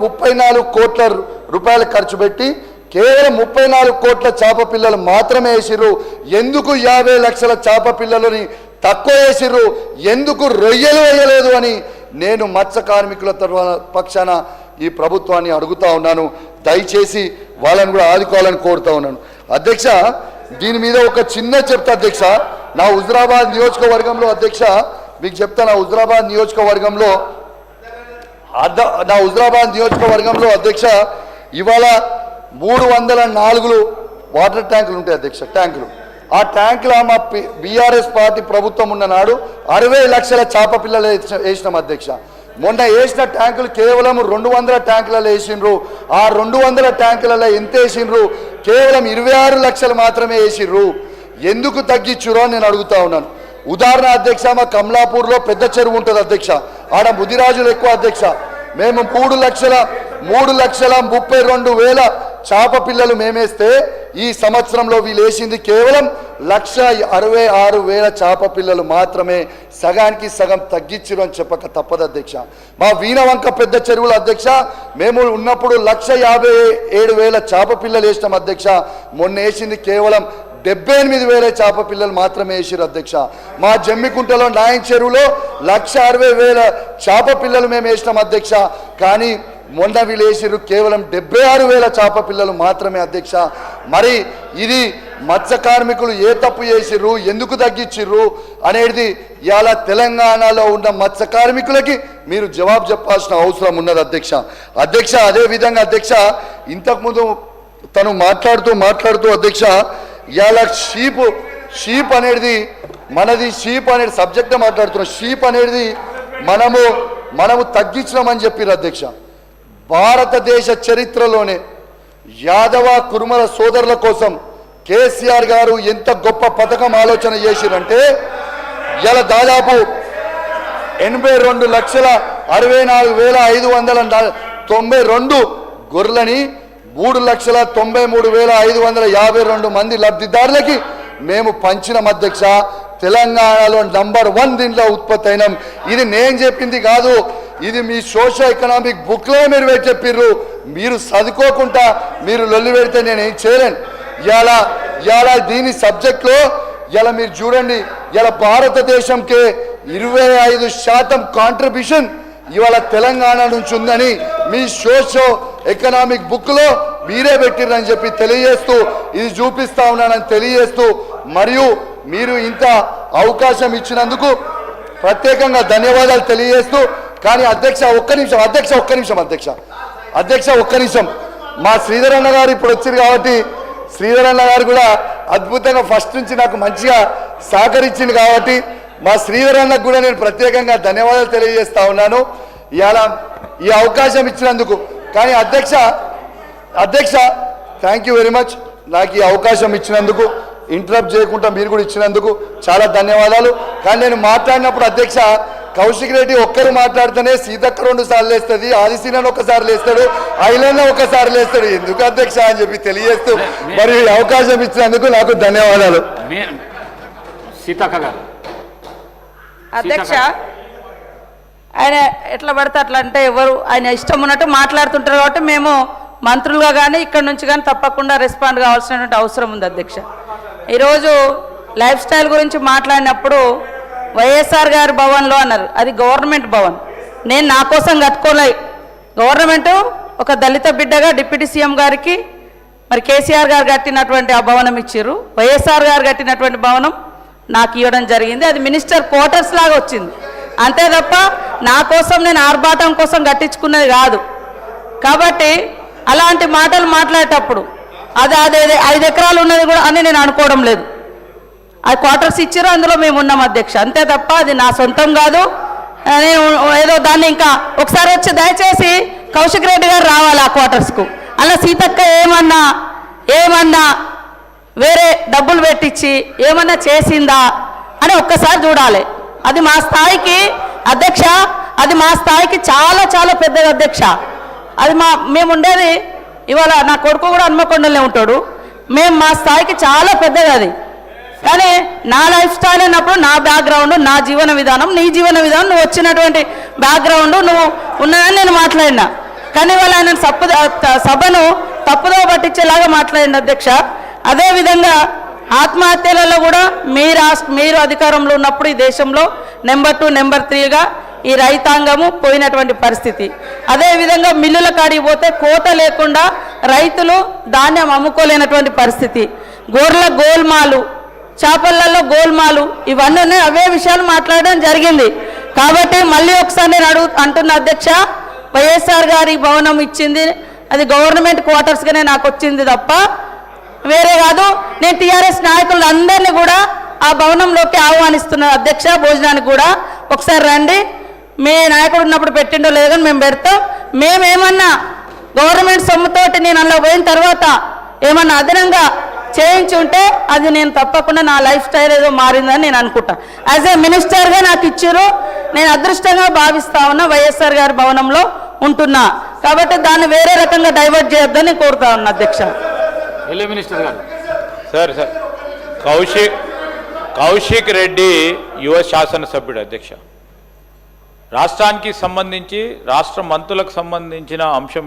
34 కోట్ల రూపాయలు ఖర్చు పెట్టి కేవలం 34 కోట్ల చేప పిల్లలు మాత్రమే వేసిర్రు. ఎందుకు 50 లక్షల చేప పిల్లలని తక్కువ వేసిర్రు, ఎందుకు రొయ్యలు వేయలేదు అని నేను మత్స్య కార్మికుల పక్షాన ఈ ప్రభుత్వాన్ని అడుగుతా ఉన్నాను. దయచేసి వాళ్ళని కూడా ఆదుకోవాలని కోరుతా ఉన్నాను. అధ్యక్ష, దీని మీద ఒక చిన్న చెప్తా అధ్యక్ష. నా హుజురాబాద్ నియోజకవర్గంలో అధ్యక్ష మీకు చెప్తా, నా హుజురాబాద్ నియోజకవర్గంలో అధ్యక్ష ఇవాళ 304 వాటర్ ట్యాంకులు ఉంటాయి అధ్యక్ష. ట్యాంకులు ఆ ట్యాంకుల మా బీఆర్ఎస్ పార్టీ ప్రభుత్వం ఉన్న నాడు 60 లక్షల చేప పిల్లలు వేసినాం అధ్యక్ష. మొన్న వేసిన ట్యాంకులు కేవలం 200 ట్యాంకులలో వేసిండ్రు. ఆ 200 ట్యాంకులలో ఎంత వేసిండ్రు? కేవలం 26 లక్షలు మాత్రమే వేసిండ్రు. ఎందుకు తగ్గించురో నేను అడుగుతా ఉన్నాను. ఉదాహరణ అధ్యక్ష, మా కమలాపూర్లో పెద్ద చెరువు ఉంటుంది అధ్యక్ష. ఆడ ముదిరాజులు ఎక్కువ అధ్యక్ష. మేము 3,32,000 చేప పిల్లలు మేమేస్తే ఈ సంవత్సరంలో వీళ్ళు వేసింది కేవలం 1,66,000 చేప పిల్లలు మాత్రమే. సగానికి సగం తగ్గించరు అని చెప్పక తప్పదు అధ్యక్ష. మా వీణవంక పెద్ద చెరువుల అధ్యక్ష మేము ఉన్నప్పుడు 1,57,000 చేప పిల్లలు వేసినాం అధ్యక్ష. మొన్న వేసింది కేవలం 78,000 చేప పిల్లలు మాత్రమే వేసారు అధ్యక్ష. మా జమ్మికుంటలో నాయన్ చెరువులో 1,60,000 చేప పిల్లలు మేము వేసినాం అధ్యక్ష. కానీ మొన్న వీళ్ళు వేసారు కేవలం 76,000 చేప పిల్లలు మాత్రమే అధ్యక్ష. మరి ఇది మత్స్య కార్మికులు ఏ తప్పు చేసిర్రు, ఎందుకు తగ్గించిర్రు అనేది ఇవాళ తెలంగాణలో ఉన్న మత్స్య కార్మికులకి మీరు జవాబు చెప్పాల్సిన అవసరం ఉన్నది అధ్యక్ష. అధ్యక్ష, అదేవిధంగా అధ్యక్ష ఇంతకుముందు తను మాట్లాడుతూ అధ్యక్ష ఇవాళ షీప్ అనేది మనది, షీప్ అనేది సబ్జెక్ట్ మాట్లాడుతున్నాం. షీప్ అనేది మనము తగ్గించినామని చెప్పారు అధ్యక్ష. భారతదేశ చరిత్రలోనే యాదవ కురుమల సోదరుల కోసం కేసీఆర్ గారు ఎంత గొప్ప పథకం ఆలోచన చేసిరంటే ఇలా దాదాపు 82,64,592 గొర్రెలని 3,93,552 మంది లబ్ధిదారులకి మేము పంచినాం అధ్యక్ష. తెలంగాణలో నంబర్ 1 దీంట్లో ఉత్పత్తి అయినాం. ఇది నేను చెప్పింది కాదు, ఇది మీ సోషో ఎకనామిక్ బుక్లో మీరు చెప్పిర్రు. మీరు చదువుకోకుండా మీరు లొల్లి పెడితే నేనేం చేయలేను. ఇలా దీని సబ్జెక్ట్లో ఇలా మీరు చూడండి, ఇలా భారతదేశంకే 25% కాంట్రిబ్యూషన్ ఇవాళ తెలంగాణ నుంచి ఉందని మీ సోషో ఎకనామిక్ బుక్లో మీరే పెట్టిరని చెప్పి తెలియజేస్తూ, ఇది చూపిస్తా ఉన్నానని తెలియజేస్తూ, మరియు మీరు ఇంత అవకాశం ఇచ్చినందుకు ప్రత్యేకంగా ధన్యవాదాలు తెలియజేస్తూ. కానీ అధ్యక్ష ఒక్క నిమిషం మా శ్రీధర్ అన్న గారు ఇప్పుడు వచ్చారు కాబట్టి శ్రీధర్ అన్న గారు కూడా అద్భుతంగా ఫస్ట్ నుంచి నాకు మంచిగా సహకరించింది కాబట్టి మా శ్రీధర్ అన్నకు కూడా నేను ప్రత్యేకంగా ధన్యవాదాలు తెలియజేస్తా ఉన్నాను ఇవాళ ఈ అవకాశం ఇచ్చినందుకు. కానీ అధ్యక్ష థ్యాంక్ యూ వెరీ మచ్. నాకు ఈ అవకాశం ఇచ్చినందుకు, ఇంటరప్ట్ చేయకుండా మీరు కూడా ఇచ్చినందుకు చాలా ధన్యవాదాలు. కానీ నేను మాట్లాడినప్పుడు అధ్యక్ష కౌశిక్ రెడ్డి ఒక్కరు మాట్లాడితేనే సీతక్క 2 సార్లు లేస్తుంది, ఆదిశీనన్ ఒకసారి లేస్తాడు, ఐలన్న ఒకసారి లేస్తాడు. ఎందుకు అధ్యక్ష అని చెప్పి తెలియజేస్తూ మరి అవకాశం ఇచ్చినందుకు నాకు ధన్యవాదాలు. అధ్యక్ష, ఆయన ఎట్లా పడితే అట్లా అంటే ఎవరు ఆయన ఇష్టం ఉన్నట్టు మాట్లాడుతుంటారు కాబట్టి మేము మంత్రులుగా కానీ ఇక్కడ నుంచి కానీ తప్పకుండా రెస్పాండ్ కావాల్సినటువంటి అవసరం ఉంది అధ్యక్ష. ఈరోజు లైఫ్ స్టైల్ గురించి మాట్లాడినప్పుడు వైఎస్ఆర్ గారి భవన్లో అన్నారు, అది గవర్నమెంట్ భవన్. నేను నా కోసం కట్టుకోలే, గవర్నమెంటు ఒక దళిత బిడ్డగా డిప్యూటీ సీఎం గారికి మరి కేసీఆర్ గారు కట్టినటువంటి ఆ భవనం ఇచ్చారు. వైఎస్ఆర్ గారు కట్టినటువంటి భవనం నాకు ఇవ్వడం జరిగింది. అది మినిస్టర్ క్వార్టర్స్ లాగా వచ్చింది అంతే తప్ప నా కోసం నేను ఆర్భాటం కోసం కట్టించుకున్నది కాదు. కాబట్టి అలాంటి మాటలు మాట్లాడేటప్పుడు అదే 5 ఎకరాలు ఉన్నది కూడా అని నేను అనుకోవడం లేదు. అది క్వార్టర్స్ ఇచ్చారు, అందులో మేము ఉన్నాం అధ్యక్ష, అంతే తప్ప అది నా సొంతం కాదు. నేను ఏదో దాన్ని ఇంకా ఒకసారి వచ్చి దయచేసి కౌశిక్ రెడ్డి గారు రావాలి ఆ క్వార్టర్స్కు. అలా సీతక్క ఏమన్నా వేరే డబ్బులు పెట్టించి ఏమన్నా చేసిందా అని ఒక్కసారి చూడాలి. అది మా స్థాయికి అధ్యక్ష, అది మా స్థాయికి చాలా చాలా పెద్దది అధ్యక్ష. అది మేము ఉండేది ఇవాళ నా కొడుకు కూడా హన్మకొండలే ఉంటాడు. మా స్థాయికి చాలా పెద్దది అది. కానీ నా లైఫ్ స్టైల్ అన్నప్పుడు నా బ్యాక్గ్రౌండ్, నా జీవన విధానం, నీ జీవన విధానం, నువ్వు వచ్చినటువంటి బ్యాక్గ్రౌండ్ నువ్వు ఉన్నదని నేను మాట్లాడినా. కానీ వాళ్ళు ఆయన సభను తప్పుదో పట్టించేలాగా మాట్లాడింది అధ్యక్ష. అదేవిధంగా ఆత్మహత్యలలో కూడా మీరు అధికారంలో ఉన్నప్పుడు ఈ దేశంలో నెంబర్ 2 నెంబర్ 3గా ఈ రైతాంగము పోయినటువంటి పరిస్థితి. అదేవిధంగా మిల్లుల కాడికి పోతే కోత లేకుండా రైతులు ధాన్యం అమ్ముకోలేనటువంటి పరిస్థితి. గొర్రెల గోల్మాలు, చేపలలో గోల్మాలు, ఇవన్నీ అవే విషయాలు మాట్లాడడం జరిగింది. కాబట్టి మళ్ళీ ఒకసారి నేను అంటున్న అధ్యక్ష, వైఎస్ఆర్ గారి భవనం ఇచ్చింది అది గవర్నమెంట్ క్వార్టర్స్గానే నాకు వచ్చింది తప్ప వేరే కాదు. నేను టీఆర్ఎస్ నాయకులందరినీ కూడా ఆ భవనంలోకి ఆహ్వానిస్తున్నాను అధ్యక్ష. భోజనానికి కూడా ఒకసారి రండి. మీ నాయకుడు ఉన్నప్పుడు పెట్టిండో లేదో మేము పెడతాం. మేమేమన్నా గవర్నమెంట్ సొమ్ముతోటి నేను అందులో పోయిన తర్వాత ఏమన్నా అదనంగా చేయించి ఉంటే అది నేను తప్పకుండా నా లైఫ్ స్టైల్ ఏదో మారిందని నేను అనుకుంటా. యాజ్ ఏ మినిస్టర్గా నాకు ఇచ్చారు, నేను అదృష్టంగా భావిస్తా ఉన్నా వైఎస్ఆర్ గారి భవనంలో ఉంటున్నా. కాబట్టి దాన్ని వేరే రకంగా డైవర్ట్ చేయొద్దని కోరుతా ఉన్నా అధ్యక్ష. మినిస్టర్ గారు సార్ కౌశిక్ రెడ్డి యువ శాసనసభ్యుడు అధ్యక్ష. రాష్ట్రానికి సంబంధించి రాష్ట్ర మంత్రులకు సంబంధించిన అంశం